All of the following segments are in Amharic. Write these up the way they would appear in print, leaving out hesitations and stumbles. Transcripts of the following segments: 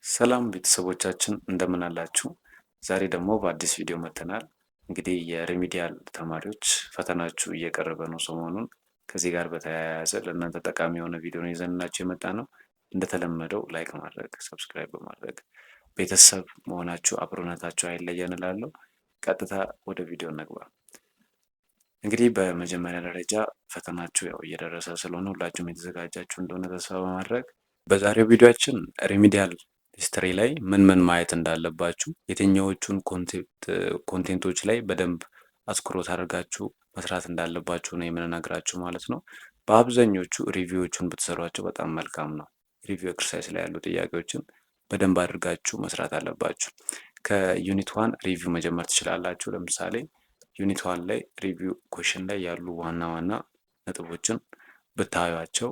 ሰላም ቤተሰቦቻችን እንደምን አላችሁ? ዛሬ ደግሞ በአዲስ ቪዲዮ መጥተናል። እንግዲህ የሪሚዲያል ተማሪዎች ፈተናችሁ እየቀረበ ነው ሰሞኑን። ከዚህ ጋር በተያያዘ ለእናንተ ጠቃሚ የሆነ ቪዲዮ ነው ይዘንላችሁ የመጣ ነው። እንደተለመደው ላይክ ማድረግ፣ ሰብስክራይብ በማድረግ ቤተሰብ መሆናችሁ አብሮነታችሁ አይለየን እላለሁ። ቀጥታ ወደ ቪዲዮ እንግባ። እንግዲህ በመጀመሪያ ደረጃ ፈተናችሁ ያው እየደረሰ ስለሆነ ሁላችሁም የተዘጋጃችሁ እንደሆነ ተስፋ በማድረግ በዛሬው ቪዲዮአችን ሪሚዲያል ሂስትሪ ላይ ምን ምን ማየት እንዳለባችሁ የትኛዎቹን ኮንቴንቶች ላይ በደንብ አትኩሮት አድርጋችሁ መስራት እንዳለባችሁ ነው የምንነግራችሁ ማለት ነው። በአብዛኞቹ ሪቪዎቹን ብትሰሯቸው በጣም መልካም ነው። ሪቪው ኤክሰርሳይዝ ላይ ያሉ ጥያቄዎችን በደንብ አድርጋችሁ መስራት አለባችሁ። ከዩኒት ዋን ሪቪው መጀመር ትችላላችሁ። ለምሳሌ ዩኒት ዋን ላይ ሪቪው ኮሽን ላይ ያሉ ዋና ዋና ነጥቦችን ብታዩቸው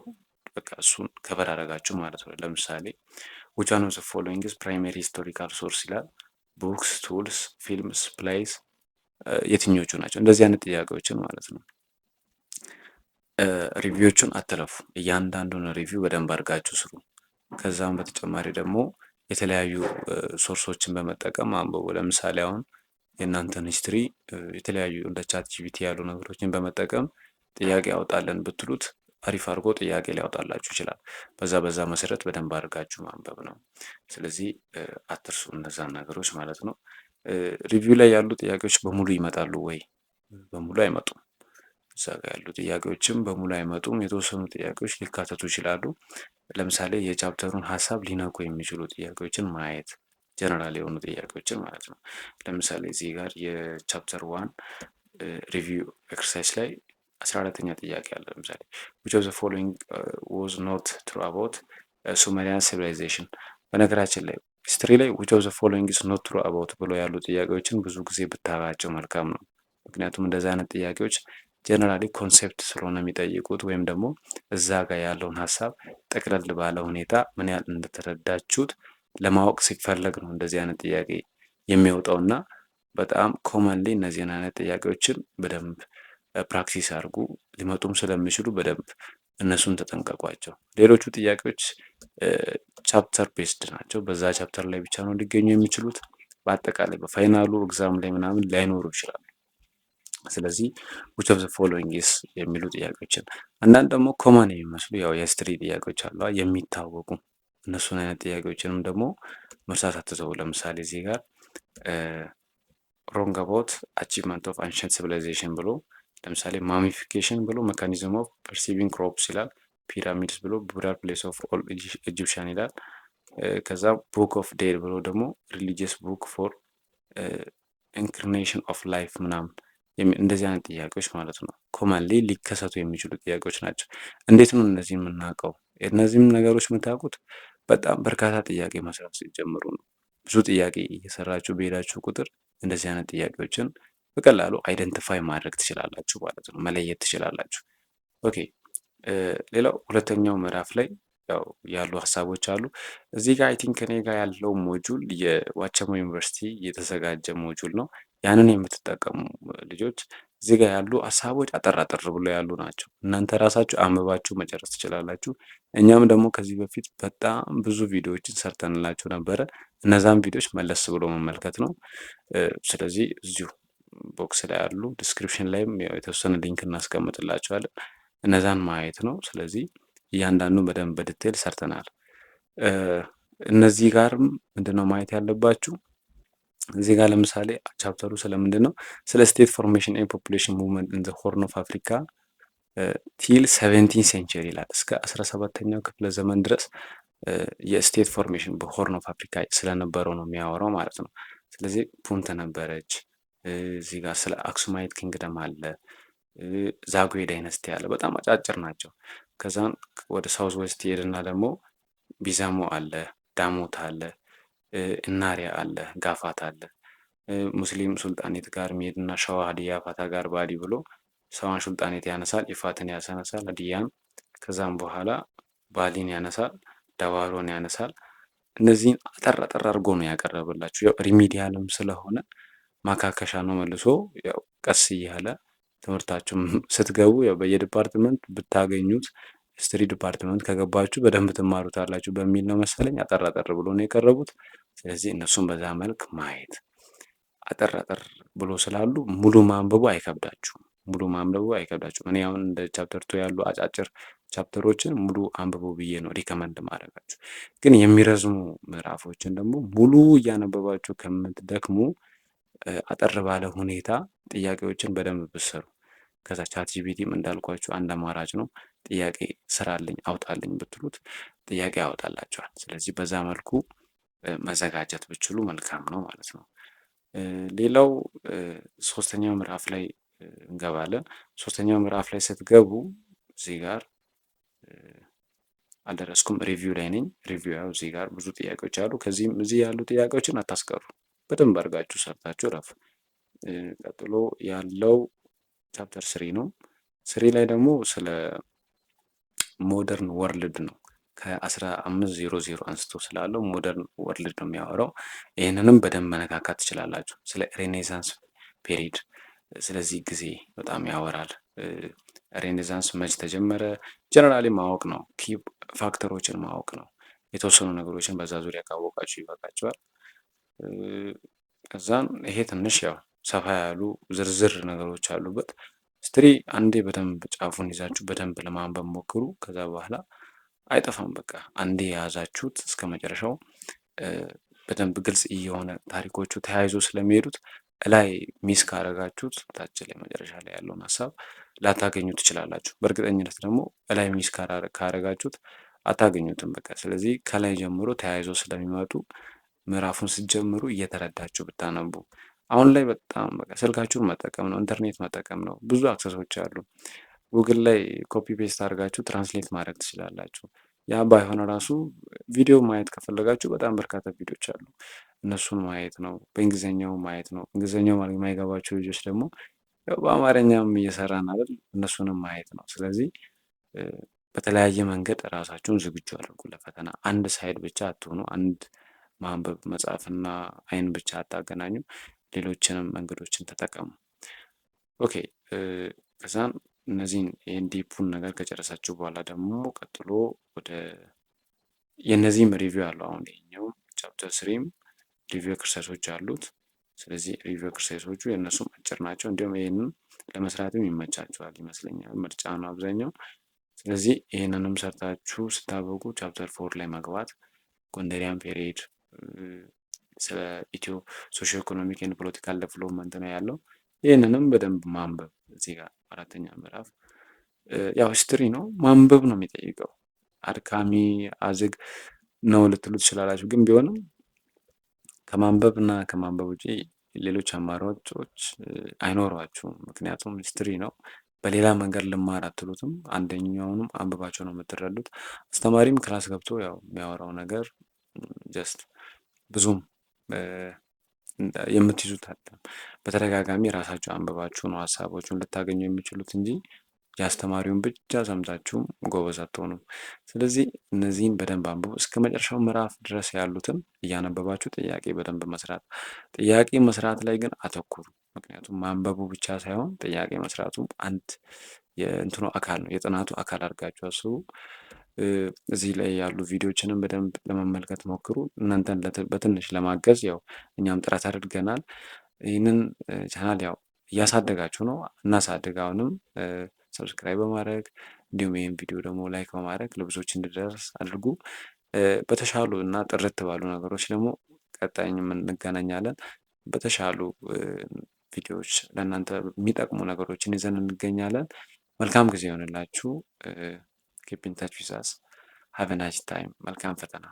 በቃ እሱን ከበር አደረጋችሁ ማለት ነው። ለምሳሌ which one of the following is primary historical source ይላል። ቡክስ፣ ቱልስ፣ ፊልምስ፣ ፕሌይስ የትኞቹ ናቸው? እንደዚህ አይነት ጥያቄዎችን ማለት ነው። ሪቪዎቹን አትለፉ። እያንዳንዱን ሪቪው በደንብ አድርጋችሁ ስሩ። ከዛም በተጨማሪ ደግሞ የተለያዩ ሶርሶችን በመጠቀም አንብቡ። ለምሳሌ አሁን የእናንተን ሂስትሪ የተለያዩ እንደ ቻት ጂፒቲ ያሉ ነገሮችን በመጠቀም ጥያቄ ያወጣለን ብትሉት አሪፍ አድርጎ ጥያቄ ሊያወጣላችሁ ይችላል። በዛ መሰረት በደንብ አድርጋችሁ ማንበብ ነው። ስለዚህ አትርሱ እነዛን ነገሮች ማለት ነው። ሪቪው ላይ ያሉ ጥያቄዎች በሙሉ ይመጣሉ ወይ? በሙሉ አይመጡም። እዛ ጋር ያሉ ጥያቄዎችም በሙሉ አይመጡም። የተወሰኑ ጥያቄዎች ሊካተቱ ይችላሉ። ለምሳሌ የቻፕተሩን ሀሳብ ሊነኩ የሚችሉ ጥያቄዎችን ማየት፣ ጀነራል የሆኑ ጥያቄዎችን ማለት ነው። ለምሳሌ እዚህ ጋር የቻፕተር ዋን ሪቪው ኤክሰርሳይዝ ላይ 14ኛ ጥያቄ አለ። ለምሳሌ which of the following was not true about Sumerian civilization። በነገራችን ላይ ሂስትሪ ላይ which of the following is not true about ብሎ ያሉ ጥያቄዎችን ብዙ ጊዜ ብታያቸው መልካም ነው። ምክንያቱም እንደዚህ አይነት ጥያቄዎች ጀነራሊ ኮንሴፕት ስለሆነ የሚጠይቁት ወይም ደግሞ እዛ ጋር ያለውን ሀሳብ ጠቅለል ባለ ሁኔታ ምን ያህል እንደተረዳችሁት ለማወቅ ሲፈለግ ነው እንደዚህ አይነት ጥያቄ የሚወጣው እና በጣም ኮመንሊ እነዚህን አይነት ጥያቄዎችን በደንብ ፕራክቲስ አድርጉ። ሊመጡም ስለሚችሉ በደንብ እነሱን ተጠንቀቋቸው። ሌሎቹ ጥያቄዎች ቻፕተር ቤስድ ናቸው። በዛ ቻፕተር ላይ ብቻ ነው ሊገኙ የሚችሉት። በአጠቃላይ በፋይናሉ ኤግዛም ላይ ምናምን ላይኖሩ ይችላሉ። ስለዚህ which of the following is የሚሉ ጥያቄዎችን አንዳንድ ደግሞ ኮመን የሚመስሉ ያው የሂስትሪ ጥያቄዎች አሉ የሚታወቁ እነሱን አይነት ጥያቄዎችንም ደግሞ መርሳት አትተው። ለምሳሌ እዚህ ጋር ሮንግ አባውት አቺቭመንት ኦፍ አንሸንት ሲቪላይዜሽን ብሎ ለምሳሌ ማሚፊኬሽን ብሎ ሜካኒዝም ኦፍ ፐርሲቪንግ ክሮፕስ ይላል። ፒራሚድስ ብሎ ቡራል ፕሌስ ኦፍ ኦል ኢጂፕሽያን ይላል። ከዛ ቡክ ኦፍ ዴድ ብሎ ደግሞ ሪሊጂየስ ቡክ ፎር ኢንካርኔሽን ኦፍ ላይፍ ምናምን እንደዚህ አይነት ጥያቄዎች ማለት ነው። ኮመንሊ ሊከሰቱ የሚችሉ ጥያቄዎች ናቸው። እንዴት ነው እነዚህ የምናውቀው? እነዚህም ነገሮች የምታውቁት በጣም በርካታ ጥያቄ መስራት ሲጀምሩ ነው። ብዙ ጥያቄ እየሰራችሁ በሄዳችሁ ቁጥር እንደዚህ አይነት ጥያቄዎችን በቀላሉ አይደንቲፋይ ማድረግ ትችላላችሁ ማለት ነው። መለየት ትችላላችሁ። ኦኬ ሌላው ሁለተኛው ምዕራፍ ላይ ያው ያሉ ሀሳቦች አሉ። እዚህ ጋር አይ ቲንክ እኔ ጋር ያለው ሞጁል የዋቸሞ ዩኒቨርሲቲ የተዘጋጀ ሞጁል ነው። ያንን የምትጠቀሙ ልጆች እዚህ ጋር ያሉ ሀሳቦች አጠር አጠር ብሎ ያሉ ናቸው። እናንተ ራሳችሁ አንብባችሁ መጨረስ ትችላላችሁ። እኛም ደግሞ ከዚህ በፊት በጣም ብዙ ቪዲዮዎችን ሰርተንላችሁ ነበረ። እነዛን ቪዲዮዎች መለስ ብሎ መመልከት ነው። ስለዚህ እዚሁ ቦክስ ላይ ያሉ ዲስክሪፕሽን ላይም የተወሰነ ሊንክ እናስቀምጥላችኋለን። እነዛን ማየት ነው። ስለዚህ እያንዳንዱ በደንብ በዲቴል ሰርተናል። እነዚህ ጋርም ምንድነው ማየት ያለባችሁ? እዚህ ጋር ለምሳሌ ቻፕተሩ ስለምንድን ነው? ስለ ስቴት ፎርሜሽን ኤንድ ፖፑሌሽን ሙቭመንት ኢን ዘ ሆርን ኦፍ አፍሪካ ቲል 17 ሴንቸሪ ይላል። እስከ 17ኛው ክፍለ ዘመን ድረስ የስቴት ፎርሜሽን በሆርን ኦፍ አፍሪካ ስለነበረው ነው የሚያወራው ማለት ነው። ስለዚህ ፑንት ነበረች። እዚህ ጋር ስለ አክሱማይት ኪንግደም አለ። ዛጉዌ ዳይነስቲ አለ። በጣም አጫጭር ናቸው። ከዛን ወደ ሳውዝ ዌስት ሄድና ደግሞ ቢዛሞ አለ፣ ዳሞት አለ፣ እናሪያ አለ፣ ጋፋት አለ። ሙስሊም ሱልጣኔት ጋር ሚሄድና ሸዋ፣ ሀዲያ፣ ፋታ ጋር ባዲ ብሎ ሸዋን ሱልጣኔት ያነሳል፣ ኢፋትን ያነሳል፣ ሀዲያን። ከዛም በኋላ ባሊን ያነሳል፣ ዳዋሮን ያነሳል። እነዚህን አጠር አጠር አድርጎ ነው ያቀረበላችሁ። ያው ሪሚዲያልም ስለሆነ ማካከሻ ነው መልሶ ያው ቀስ እያለ ትምህርታችሁም ስትገቡ ያው በየዲፓርትመንት ብታገኙት ሂስትሪ ዲፓርትመንት ከገባችሁ በደንብ ትማሩታላችሁ በሚል ነው መሰለኝ አጠር አጠር ብሎ ነው የቀረቡት። ስለዚህ እነሱም በዛ መልክ ማየት አጠር አጠር ብሎ ስላሉ ሙሉ ማንበቡ አይከብዳችሁም። ሙሉ ማንበቡ አይከብዳችሁም። እኔ አሁን እንደ ቻፕተር ቱ ያሉ አጫጭር ቻፕተሮችን ሙሉ አንብቡ ብዬ ነው ሪከመንድ ማድረጋችሁ። ግን የሚረዝሙ ምዕራፎችን ደግሞ ሙሉ እያነበባችሁ ከምትደክሙ አጠር ባለ ሁኔታ ጥያቄዎችን በደንብ ብትሰሩ። ከዛ ቻት ጂፒቲም እንዳልኳችሁ አንድ አማራጭ ነው። ጥያቄ ስራልኝ አውጣልኝ ብትሉት ጥያቄ ያወጣላችኋል። ስለዚህ በዛ መልኩ መዘጋጀት ብችሉ መልካም ነው ማለት ነው። ሌላው ሶስተኛው ምዕራፍ ላይ እንገባለን። ሶስተኛው ምዕራፍ ላይ ስትገቡ እዚህ ጋር አልደረስኩም፣ ሪቪው ላይ ነኝ። ሪቪው ያው እዚህ ጋር ብዙ ጥያቄዎች አሉ። ከዚህም እዚህ ያሉ ጥያቄዎችን አታስቀሩ፣ በደንብ አድርጋችሁ ሰርታችሁ ረፍ። ቀጥሎ ያለው ቻፕተር ስሪ ነው። ስሪ ላይ ደግሞ ስለ ሞደርን ወርልድ ነው። ከ1500 አንስቶ ስላለው ሞደርን ወርልድ ነው የሚያወራው። ይህንንም በደንብ መነካካት ትችላላችሁ። ስለ ሬኔሳንስ ፔሪድ ስለዚህ ጊዜ በጣም ያወራል። ሬኔሳንስ መች ተጀመረ ጀነራሊ ማወቅ ነው። ኪ ፋክተሮችን ማወቅ ነው። የተወሰኑ ነገሮችን በዛ ዙሪያ ካወቃችሁ ይበቃችኋል። ከዛም ይሄ ትንሽ ያው ሰፋ ያሉ ዝርዝር ነገሮች አሉበት። ሂስትሪ አንዴ በደንብ ጫፉን ይዛችሁ በደንብ ለማንበብ ሞክሩ። ከዛ በኋላ አይጠፋም። በቃ አንዴ የያዛችሁት እስከ መጨረሻው በደንብ ግልጽ እየሆነ ታሪኮቹ ተያይዞ ስለሚሄዱት ላይ ሚስ ካረጋችሁት ታች ላይ መጨረሻ ላይ ያለውን ሀሳብ ላታገኙ ትችላላችሁ። በእርግጠኝነት ደግሞ ላይ ሚስ ካረጋችሁት አታገኙትም። በቃ ስለዚህ ከላይ ጀምሮ ተያይዞ ስለሚመጡ ምዕራፉን ስትጀምሩ እየተረዳችሁ ብታነቡ። አሁን ላይ በጣም በቃ ስልካችሁን መጠቀም ነው፣ ኢንተርኔት መጠቀም ነው። ብዙ አክሰሶች አሉ። ጉግል ላይ ኮፒ ፔስት አድርጋችሁ ትራንስሌት ማድረግ ትችላላችሁ። ያ ባይሆን ራሱ ቪዲዮ ማየት ከፈለጋችሁ በጣም በርካታ ቪዲዮዎች አሉ። እነሱን ማየት ነው፣ በእንግሊዝኛው ማየት ነው። እንግሊዝኛው የማይገባቸው ልጆች ደግሞ ያው በአማርኛም እየሰራን አይደል፣ እነሱንም ማየት ነው። ስለዚህ በተለያየ መንገድ ራሳችሁን ዝግጁ አድርጉ ለፈተና። አንድ ሳይድ ብቻ አትሆኑ። አንድ ማንበብ መጻፍና አይን ብቻ አታገናኙ። ሌሎችንም መንገዶችን ተጠቀሙ። ኦኬ ከዛም እነዚህን ይህን ዲፑን ነገር ከጨረሳችሁ በኋላ ደግሞ ቀጥሎ ወደ የእነዚህም ሪቪው አለው። አሁን ይሄኛው ቻፕተር ስሪም ሪቪው ኤክሰርሳይሶች አሉት። ስለዚህ ሪቪው ኤክሰርሳይሶቹ የእነሱም አጭር ናቸው። እንዲሁም ይህንን ለመስራትም ይመቻቸዋል ይመስለኛል። ምርጫ ነው አብዛኛው። ስለዚህ ይህንንም ሰርታችሁ ስታበቁ ቻፕተር ፎር ላይ መግባት ጎንደሪያን ፔሪድ ስለ ኢትዮ ሶሺዮ ኢኮኖሚክ ኤንድ ፖለቲካል ዴቨሎፕመንት ነው ያለው። ይህንንም በደንብ ማንበብ። እዚህ ጋር አራተኛ ምዕራፍ ያው ሂስትሪ ነው፣ ማንበብ ነው የሚጠይቀው። አድካሚ አዝግ ነው ልትሉ ትችላላችሁ፣ ግን ቢሆንም ከማንበብ እና ከማንበብ ውጪ ሌሎች አማራጮች አይኖሯችሁም። ምክንያቱም ሂስትሪ ነው። በሌላ መንገድ ልማር አትሉትም። አንደኛውንም አንብባቸው ነው የምትረዱት። አስተማሪም ክላስ ገብቶ ያው የሚያወራው ነገር ጀስት ብዙም የምትይዙት አለ። በተደጋጋሚ ራሳችሁ አንብባችሁ ነው ሀሳቦቹን ልታገኙ የሚችሉት እንጂ የአስተማሪውን ብቻ ሰምታችሁም ጎበዝ አትሆኑም። ስለዚህ እነዚህን በደንብ አንብቡ። እስከ መጨረሻው ምዕራፍ ድረስ ያሉትን እያነበባችሁ ጥያቄ በደንብ መስራት። ጥያቄ መስራት ላይ ግን አተኩሩ። ምክንያቱም ማንበቡ ብቻ ሳይሆን ጥያቄ መስራቱ አንድ የእንትኑ አካል ነው፣ የጥናቱ አካል አድርጋችሁ አስቡ። እዚህ ላይ ያሉ ቪዲዮዎችንም በደንብ ለመመልከት ሞክሩ። እናንተን በትንሽ ለማገዝ ያው እኛም ጥረት አድርገናል። ይህንን ቻናል ያው እያሳደጋችሁ ነው፣ እናሳድግ። አሁንም ሰብስክራይብ በማድረግ እንዲሁም ይህን ቪዲዮ ደግሞ ላይክ በማድረግ ለብዙዎች እንዲደርስ አድርጉ። በተሻሉ እና ጥርት ባሉ ነገሮች ደግሞ ቀጣይም እንገናኛለን። በተሻሉ ቪዲዮዎች ለእናንተ የሚጠቅሙ ነገሮችን ይዘን እንገኛለን። መልካም ጊዜ ይሆንላችሁ። ኪፕ ኢን ታች ዊዝ አስ ሃቭ ኤ ናይስ ታይም። መልካም ፈተና